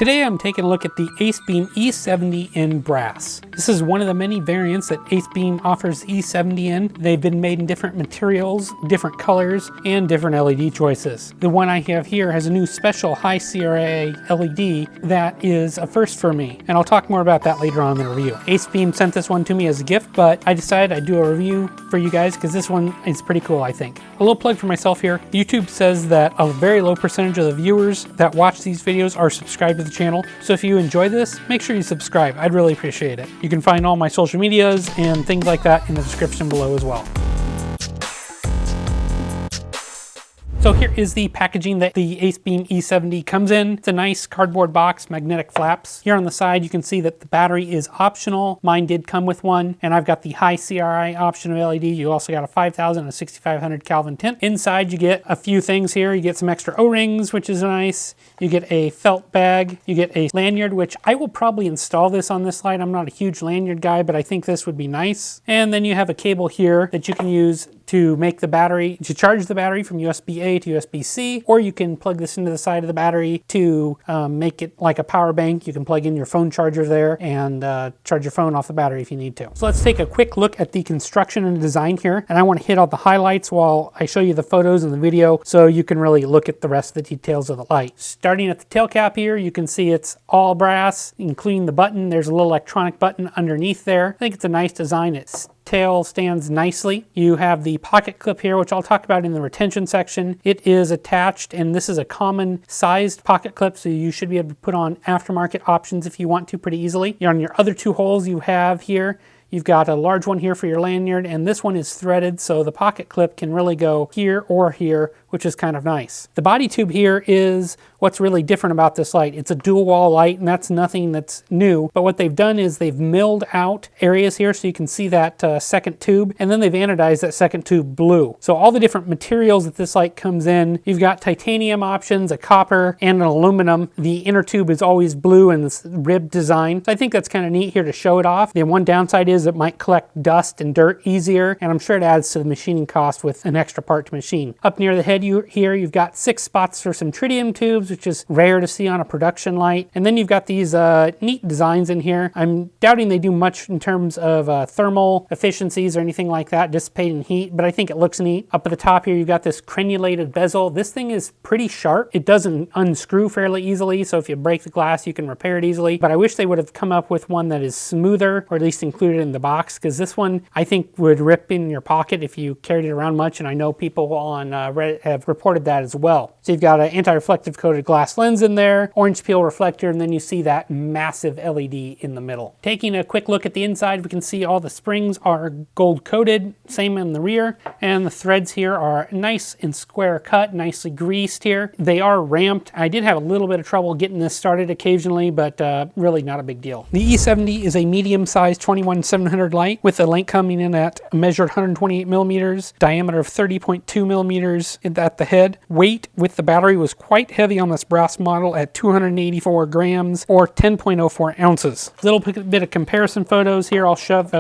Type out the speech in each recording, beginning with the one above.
Today I'm taking a look at the Acebeam E70 in brass. This is one of the many variants that Acebeam offers E70 in. They've been made in different materials, different colors, and different LED choices. The one I have here has a new special high CRI LED that is a first for me, and I'll talk more about that later on in the review. Acebeam sent this one to me as a gift, but I decided I'd do a review for you guys because this one is pretty cool, I think. A little plug for myself here. YouTube says that a very low percentage of the viewers that watch these videos are subscribed to the channel, so if you enjoy this, make sure you subscribe. I'd really appreciate it. You can find all my social medias and things like that in the description below as well. So here is the packaging that the Acebeam E70 comes in. It's a nice cardboard box, magnetic flaps. Here on the side you can see that the battery is optional. Mine did come with one, and I've got the high CRI option of LED. You also got a 5000 and a 6500 Kelvin tint. Inside you get a few things here. You get some extra O-rings, which is nice. You get a felt bag. You get a lanyard, which I will probably install this on this light. I'm not a huge lanyard guy, but I think this would be nice. And then you have a cable here that you can use to make the battery, to charge the battery from USB-A to USB-C, or you can plug this into the side of the battery to make it like a power bank. You can plug in your phone charger there and charge your phone off the battery if you need to. So let's take a quick look at the construction and design here, and I want to hit all the highlights while I show you the photos and the video so you can really look at the rest of the details of the light. Starting at the tail cap here, you can see it's all brass, including the button. There's a little electronic button underneath there. I think it's a nice design. It's tail stands nicely. You have the pocket clip here, which I'll talk about in the retention section. It is attached, and this is a common sized pocket clip, so you should be able to put on aftermarket options if you want to pretty easily. On your other two holes you have here, you've got a large one here for your lanyard, and this one is threaded, so the pocket clip can really go here or here, which is kind of nice. The body tube here is what's really different about this light. It's a dual wall light, and that's nothing that's new, but what they've done is they've milled out areas here so you can see that second tube, and then they've anodized that second tube blue. So all the different materials that this light comes in, you've got titanium options, a copper, and an aluminum. The inner tube is always blue in this ribbed design. So I think that's kind of neat here to show it off. The one downside is it might collect dust and dirt easier, and I'm sure it adds to the machining cost with an extra part to machine. Up near the head here, you've got 6 spots for some tritium tubes, which is rare to see on a production light. And then you've got these neat designs in here. I'm doubting they do much in terms of thermal efficiencies or anything like that, dissipating heat, but I think it looks neat. Up at the top here, you've got this crenulated bezel. This thing is pretty sharp. It doesn't unscrew fairly easily, so if you break the glass, you can repair it easily. But I wish they would have come up with one that is smoother, or at least included in the box, because this one I think would rip in your pocket if you carried it around much, and I know people on Reddit have reported that as well. So you've got an anti-reflective coated glass lens in there, orange peel reflector, and then you see that massive LED in the middle. Taking a quick look at the inside, we can see all the springs are gold coated, same in the rear, and the threads here are nice and square cut, nicely greased here. They are ramped. I did have a little bit of trouble getting this started occasionally, but really not a big deal. The E70 is a medium-sized 21700 light with a length coming in at a measured 128 millimeters, diameter of 30.2 millimeters at the head. Weight with the battery was quite heavy on this brass model at 284 grams or 10.04 ounces. Little bit of comparison photos here. I'll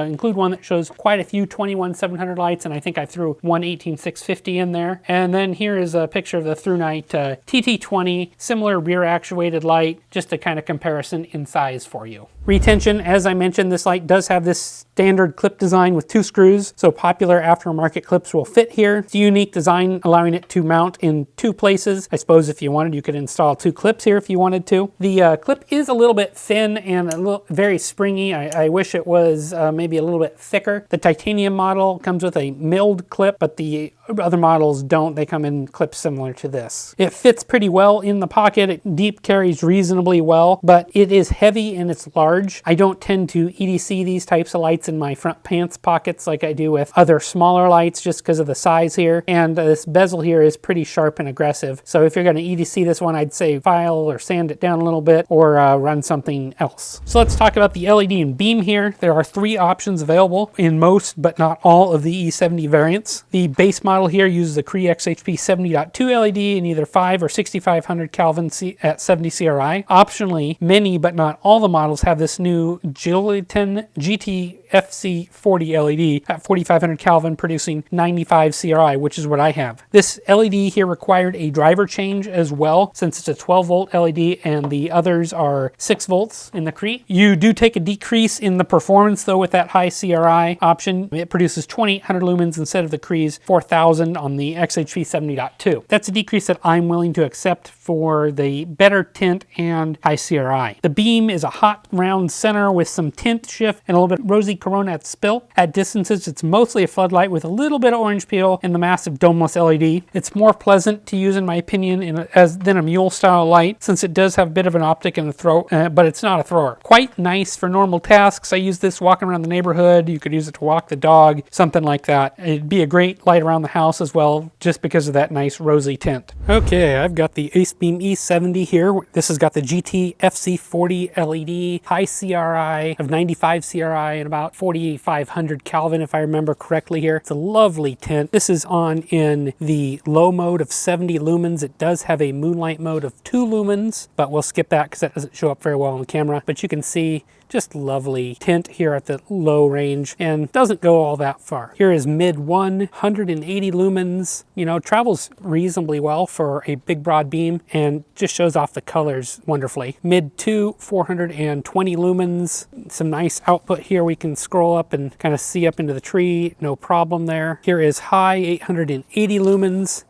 include one that shows quite a few 21700 lights, and I think I threw one 18650 in there. And then here is a picture of the ThruNite TT20, similar rear actuated light, just a kind of comparison in size for you. Retention, as I mentioned, this light does have this standard clip design with 2 screws, so popular aftermarket clips will fit here. It's a unique design, allowing it to mount in 2 places. I suppose if you wanted, you could install 2 clips here if you wanted to. The clip is a little bit thin and very springy. I wish it was maybe a little bit thicker. The titanium model comes with a milled clip, but the other models don't. They come in clips similar to this. It fits pretty well in the pocket. It deep carries reasonably well, but it is heavy and it's large. I don't tend to EDC these types of lights in my front pants pockets like I do with other smaller lights just because of the size here. And this bezel here is pretty sharp and aggressive. So if you're going to EDC this one, I'd say file or sand it down a little bit or run something else. So let's talk about the LED and beam here. There are 3 options available in most but not all of the E70 variants. The base model here uses the CRI XHP 70.2 LED in either 5 or 6500 Kelvin at 70 CRI. Optionally, many but not all the models have this new Gelatin GT GT-FC40 LED at 4500 Kelvin, producing 95 CRI, which is what I have. This LED here required a driver change as well, since it's a 12 volt LED and the others are 6 volts in the CRI. You do take a decrease in the performance though with that high CRI option. It produces 2800 lumens instead of the CRI's 4000 on the XHV70.2. That's a decrease that I'm willing to accept for the better tint and high CRI. The beam is a hot round center with some tint shift and a little bit rosy corona at spill. At distances, it's mostly a floodlight with a little bit of orange peel and the massive domeless LED. It's more pleasant to use in my opinion than a mule style light, since it does have a bit of an optic and a throw, but it's not a thrower. Quite nice for normal tasks. I use this walking around the neighborhood. You could use it to walk the dog, something like that. It'd be a great light around the house as well, just because of that nice rosy tint. Okay, I've got the Acebeam E70 here. This has got the GT-FC40 LED, high CRI of 95 CRI and about 4500 Kelvin if I remember correctly here. It's a lovely tint. This is on in the low mode of 70 lumens. It does have a moonlight mode of 2 lumens, but we'll skip that because that doesn't show up very well on the camera. But you can see just lovely tint here at the low range and doesn't go all that far. Here is mid 180 lumens. You know, travels reasonably well for a big broad beam and just shows off the colors wonderfully. Mid 2, 420 lumens. Some nice output here. We can scroll up and kind of see up into the tree. No problem there. Here is high 880 lumens.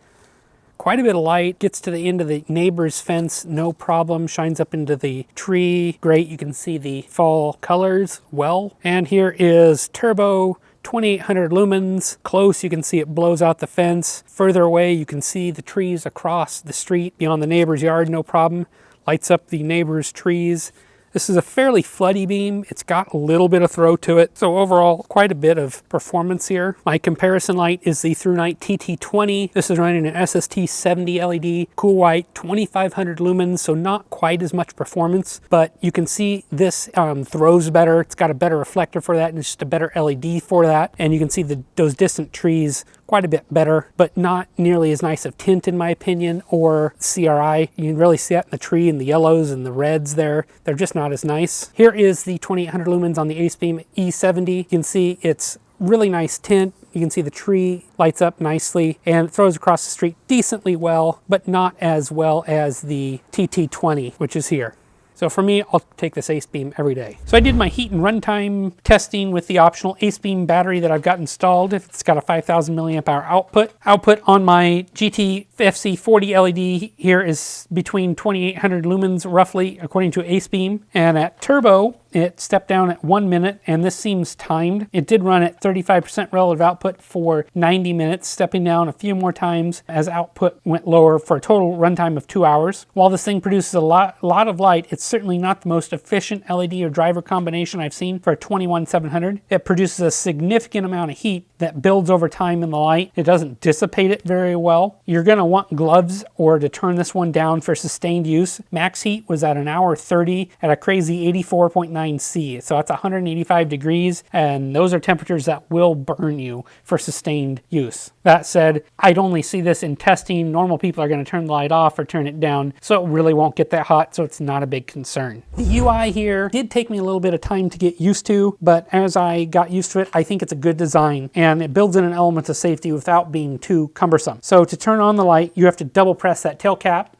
Quite a bit of light, gets to the end of the neighbor's fence, no problem, shines up into the tree. Great, you can see the fall colors well. And here is turbo, 2800 lumens. Close, you can see it blows out the fence. Further away, you can see the trees across the street beyond the neighbor's yard, no problem. Lights up the neighbor's trees. This is a fairly floody beam. It's got a little bit of throw to it. So overall, quite a bit of performance here. My comparison light is the ThruNite TT20. This is running an SST70 LED, cool white, 2500 lumens, so not quite as much performance, but you can see this throws better. It's got a better reflector for that and it's just a better LED for that. And you can see those distant trees quite a bit better, but not nearly as nice of tint in my opinion, or CRI. You can really see that in the tree and the yellows and the reds there. They're just not as nice. Here is the 2800 lumens on the Acebeam E70. You can see it's really nice tint. You can see the tree lights up nicely and it throws across the street decently well, but not as well as the TT20, which is here. So for me, I'll take this Acebeam every day. So I did my heat and runtime testing with the optional Acebeam battery that I've got installed. It's got a 5000 milliamp hour output. Output on my GT-FC40 LED here is between 2800 lumens roughly, according to Acebeam. And at turbo, it stepped down at 1 minute, and this seems timed. It did run at 35% relative output for 90 minutes, stepping down a few more times as output went lower for a total runtime of 2 hours. While this thing produces a lot of light, it's certainly not the most efficient LED or driver combination I've seen for a 21700. It produces a significant amount of heat that builds over time in the light. It doesn't dissipate it very well. You're going to want gloves or to turn this one down for sustained use. Max heat was at 1 hour 30 at a crazy 84.9 C. So that's 185 degrees, and those are temperatures that will burn you for sustained use. That said, I'd only see this in testing. Normal people are going to turn the light off or turn it down, so it really won't get that hot, so it's not a big concern. The UI here did take me a little bit of time to get used to, but as I got used to it, I think it's a good design, and it builds in an element of safety without being too cumbersome. So to turn on the light, you have to double press that tail cap,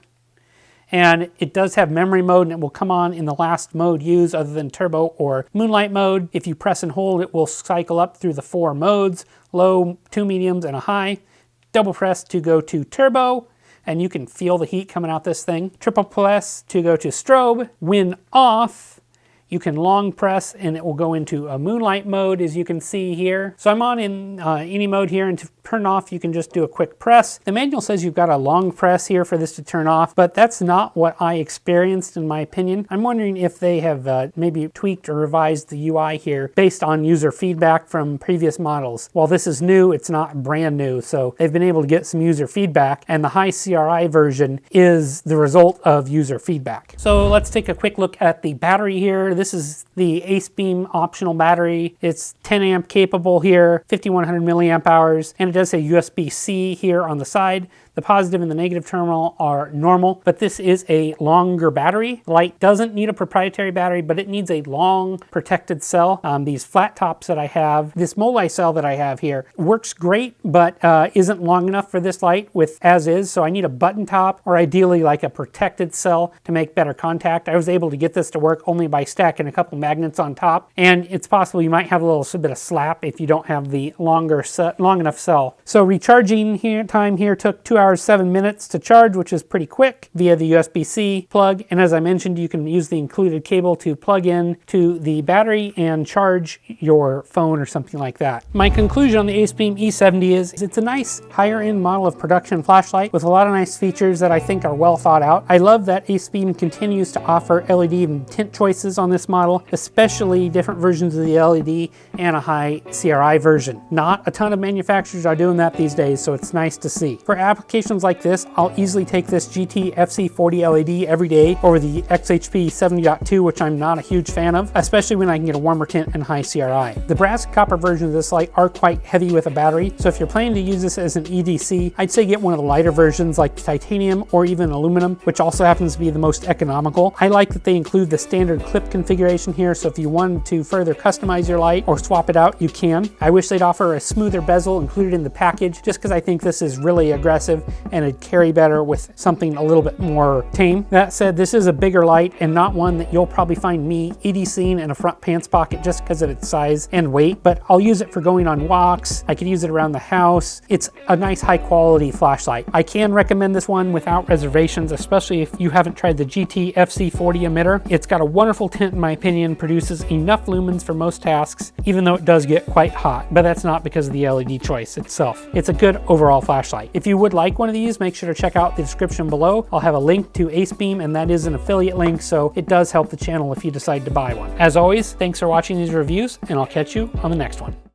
and it does have memory mode, and it will come on in the last mode used other than turbo or moonlight mode. If you press and hold, it will cycle up through the 4 modes, low, 2 mediums, and a high. Double press to go to turbo, and you can feel the heat coming out this thing. Triple press to go to strobe. When off, you can long press and it will go into a moonlight mode, as you can see here. So I'm on in any mode here, and to turn off, you can just do a quick press. The manual says you've got a long press here for this to turn off, but that's not what I experienced in my opinion. I'm wondering if they have maybe tweaked or revised the UI here based on user feedback from previous models. While this is new, it's not brand new, so they've been able to get some user feedback, and the high CRI version is the result of user feedback. So let's take a quick look at the battery here. This is the Acebeam optional battery. It's 10 amp capable here, 5100 milliamp hours, and it does say USB-C here on the side. The positive and the negative terminal are normal, but this is a longer battery. The light doesn't need a proprietary battery, but it needs a long protected cell. These flat tops that I have, this multi-cell that I have here works great, but isn't long enough for this light with as is, so I need a button top or ideally like a protected cell to make better contact. I was able to get this to work only by stacking a couple magnets on top, and it's possible you might have a little bit of slap if you don't have the long enough cell. So recharging time here took 2 hours 7 minutes to charge, which is pretty quick via the USB-C plug, and as I mentioned, you can use the included cable to plug in to the battery and charge your phone or something like that. My conclusion on the Acebeam E70 is it's a nice higher end model of production flashlight with a lot of nice features that I think are well thought out. I love that Acebeam continues to offer LED and tint choices on this model, especially different versions of the LED and a high CRI version. Not a ton of manufacturers are doing that these days, so it's nice to see. For applications like this, I'll easily take this GT-FC40 LED every day over the XHP 70.2, which I'm not a huge fan of, especially when I can get a warmer tint and high CRI. The brass and copper versions of this light are quite heavy with a battery, so if you're planning to use this as an EDC, I'd say get one of the lighter versions like titanium or even aluminum, which also happens to be the most economical. I like that they include the standard clip configuration here, so if you wanted to further customize your light or swap it out, you can. I wish they'd offer a smoother bezel included in the package, just because I think this is really aggressive and it'd carry better with something a little bit more tame. That said, this is a bigger light and not one that you'll probably find me EDCing in a front pants pocket just because of its size and weight, but I'll use it for going on walks. I could use it around the house. It's a nice high quality flashlight. I can recommend this one without reservations, especially if you haven't tried the GT-FC40 emitter. It's got a wonderful tint in my opinion, produces enough lumens for most tasks, even though it does get quite hot, but that's not because of the LED choice itself. It's a good overall flashlight. If you would like one of these, make sure to check out the description below. I'll have a link to Acebeam, and that is an affiliate link, so it does help the channel if you decide to buy one. As always, thanks for watching these reviews, and I'll catch you on the next one.